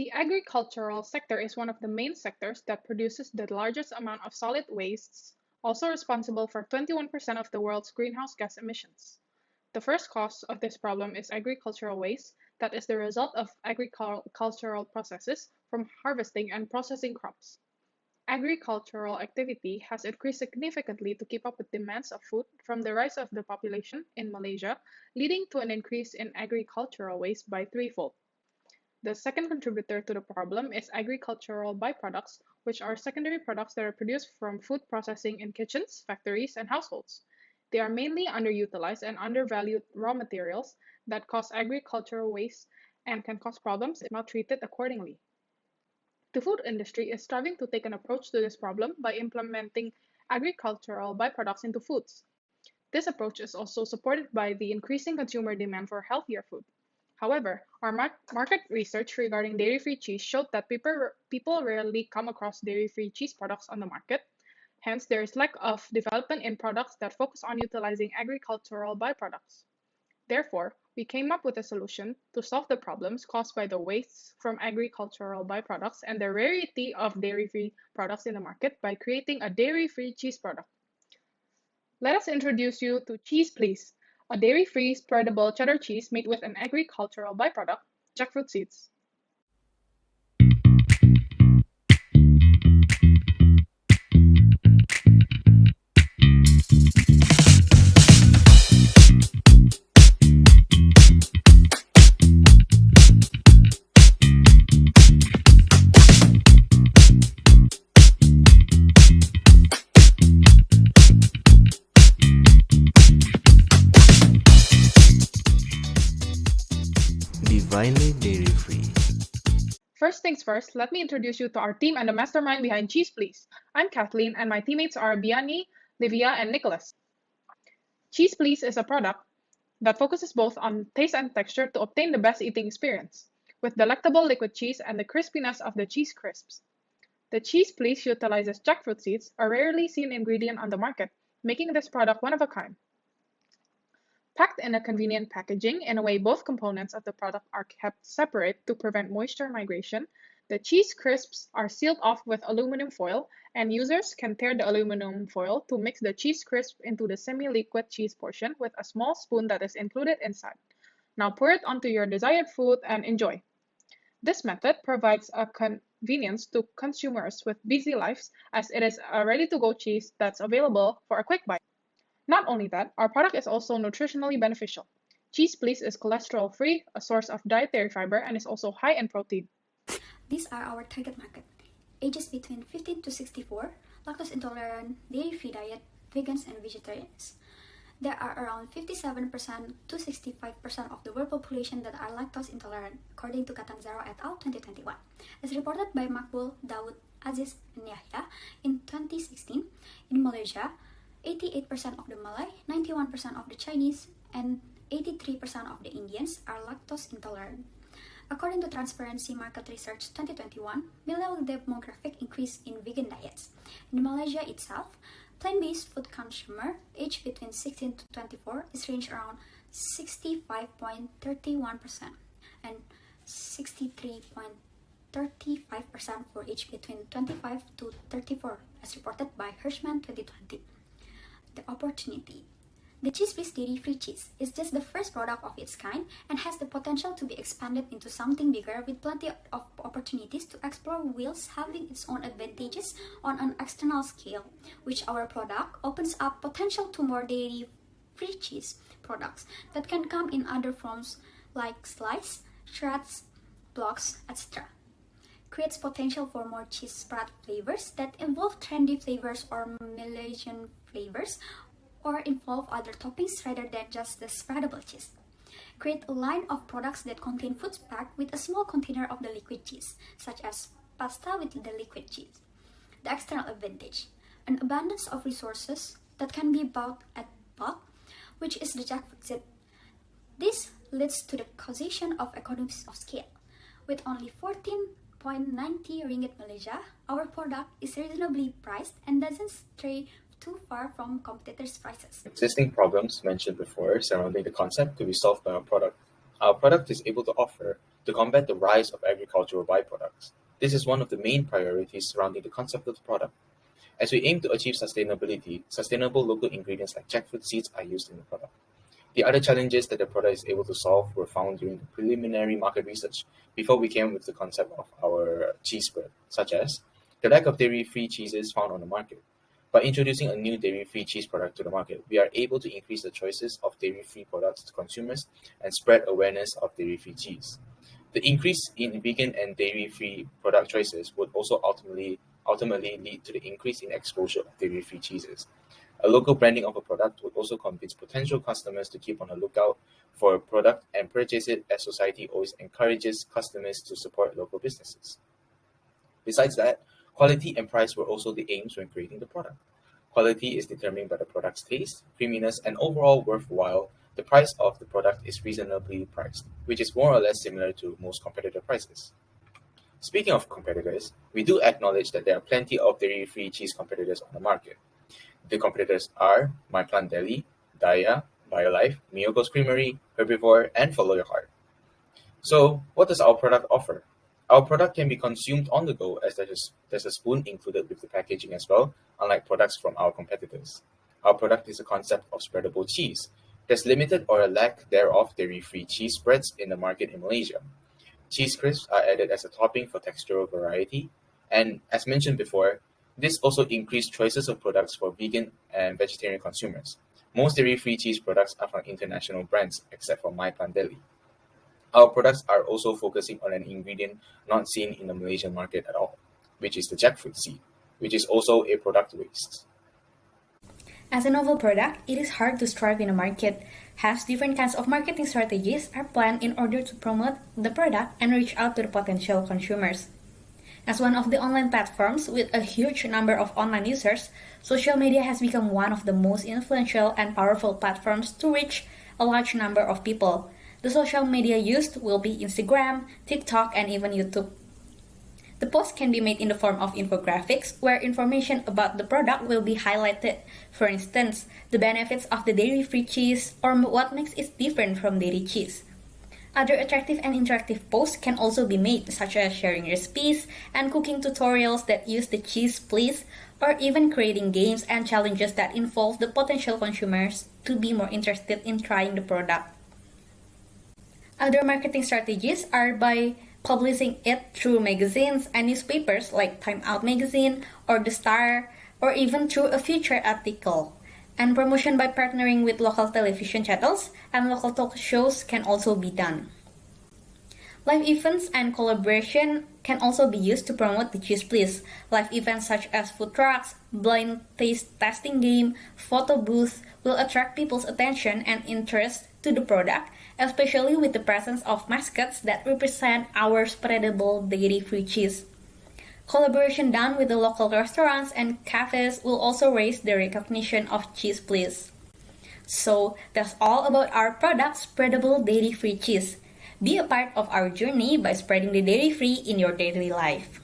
The agricultural sector is one of the main sectors that produces the largest amount of solid wastes, also responsible for 21% of the world's greenhouse gas emissions. The first cause of this problem is agricultural waste, that is the result of agricultural processes from harvesting and processing crops. Agricultural activity has increased significantly to keep up with demands of food from the rise of the population in Malaysia, leading to an increase in agricultural waste by threefold. The second contributor to the problem is agricultural byproducts, which are secondary products that are produced from food processing in kitchens, factories, and households. They are mainly underutilized and undervalued raw materials that cause agricultural waste and can cause problems if not treated accordingly. The food industry is striving to take an approach to this problem by implementing agricultural byproducts into foods. This approach is also supported by the increasing consumer demand for healthier food. However, our market research regarding dairy-free cheese showed that people rarely come across dairy-free cheese products on the market. Hence, there is lack of development in products that focus on utilizing agricultural byproducts. Therefore, we came up with a solution to solve the problems caused by the wastes from agricultural byproducts and the rarity of dairy-free products in the market by creating a dairy-free cheese product. Let us introduce you to Cheese Please, a dairy-free spreadable cheddar cheese made with an agricultural byproduct, jackfruit seeds. Divinely dairy free. First things first, let me introduce you to our team and the mastermind behind Cheese Please. I'm Kathleen, and my teammates are Biani, Livia, and Nicholas. Cheese Please is a product that focuses both on taste and texture to obtain the best eating experience, with delectable liquid cheese and the crispiness of the cheese crisps. The Cheese Please utilizes jackfruit seeds, a rarely seen ingredient on the market, making this product one of a kind. Packed in a convenient packaging in a way both components of the product are kept separate to prevent moisture migration, the cheese crisps are sealed off with aluminum foil, and users can tear the aluminum foil to mix the cheese crisp into the semi-liquid cheese portion with a small spoon that is included inside. Now pour it onto your desired food and enjoy. This method provides a convenience to consumers with busy lives, as it is a ready-to-go cheese that's available for a quick bite. Not only that, our product is also nutritionally beneficial. Cheese Please is cholesterol-free, a source of dietary fiber, and is also high in protein. These are our target market: ages between 15 to 64, lactose intolerant, dairy-free diet, vegans, and vegetarians. There are around 57% to 65% of the world population that are lactose intolerant, according to Catanzaro et al. 2021. As reported by Makbul, Dawood, Aziz, and Yahya in 2016, in Malaysia, 88% of the Malay, 91% of the Chinese, and 83% of the Indians are lactose intolerant. According to Transparency Market Research 2021, millennial demographic increase in vegan diets. In Malaysia itself, plant-based food consumer aged between 16 to 24 is ranged around 65.31% and 63.35% for age between 25 to 34, as reported by Hirschman 2020. The opportunity. The Cheese Please dairy-free cheese is just the first product of its kind and has the potential to be expanded into something bigger with plenty of opportunities to explore whilst having its own advantages on an external scale, which our product opens up potential to more dairy-free cheese products that can come in other forms like slice, shreds, blocks, etc. Creates potential for more cheese spread flavors that involve trendy flavors or Malaysian flavors, or involve other toppings rather than just the spreadable cheese. Create a line of products that contain foods packed with a small container of the liquid cheese, such as pasta with the liquid cheese. The external advantage: an abundance of resources that can be bought at bulk, which is the jackfruit seed. This leads to the causation of economies of scale. With only 14.90 ringgit Malaysia, our product is reasonably priced and doesn't stray too far from competitors' prices. Existing problems mentioned before surrounding the concept to be solved by our product. Our product is able to offer to combat the rise of agricultural byproducts. This is one of the main priorities surrounding the concept of the product. As we aim to achieve sustainability, sustainable local ingredients like jackfruit seeds are used in the product. The other challenges that the product is able to solve were found during the preliminary market research before we came with the concept of our cheese spread, such as the lack of dairy-free cheeses found on the market. By introducing a new dairy-free cheese product to the market, we are able to increase the choices of dairy-free products to consumers and spread awareness of dairy-free cheese. The increase in vegan and dairy-free product choices would also ultimately lead to the increase in exposure of dairy-free cheeses. A local branding of a product would also convince potential customers to keep on the lookout for a product and purchase it, as society always encourages customers to support local businesses. Besides that, quality and price were also the aims when creating the product. Quality is determined by the product's taste, creaminess, and overall worthwhile. The price of the product is reasonably priced, which is more or less similar to most competitor prices. Speaking of competitors, we do acknowledge that there are plenty of dairy-free cheese competitors on the market. The competitors are My Plant Deli, Daya, BioLife, Miyoko's Creamery, Herbivore, and Follow Your Heart. So, what does our product offer? Our product can be consumed on the go, as there's a spoon included with the packaging as well, unlike products from our competitors. Our product is a concept of spreadable cheese. There's limited or a lack thereof dairy-free cheese spreads in the market in Malaysia. Cheese crisps are added as a topping for textural variety, and as mentioned before, this also increased choices of products for vegan and vegetarian consumers. Most dairy-free cheese products are from international brands, except for My Plant Deli. Our products are also focusing on an ingredient not seen in the Malaysian market at all, which is the jackfruit seed, which is also a product waste. As a novel product, it is hard to strive in a market. Hence, different kinds of marketing strategies are planned in order to promote the product and reach out to the potential consumers. As one of the online platforms with a huge number of online users, social media has become one of the most influential and powerful platforms to reach a large number of people. The social media used will be Instagram, TikTok, and even YouTube. The post can be made in the form of infographics, where information about the product will be highlighted. For instance, the benefits of the dairy-free cheese or what makes it different from dairy cheese. Other attractive and interactive posts can also be made, such as sharing recipes and cooking tutorials that use the cheese please, or even creating games and challenges that involve the potential consumers to be more interested in trying the product. Other marketing strategies are by publishing it through magazines and newspapers like Time Out magazine or The Star, or even through a feature article. And promotion by partnering with local television channels and local talk shows can also be done. Live events and collaboration can also be used to promote the Cheese Please. Live events such as food trucks, blind taste testing game, photo booth will attract people's attention and interest to the product, especially with the presence of mascots that represent our spreadable dairy-free cheese. Collaboration done with the local restaurants and cafes will also raise the recognition of Cheese Please. So that's all about our product, spreadable dairy-free cheese. Be a part of our journey by spreading the dairy-free in your daily life.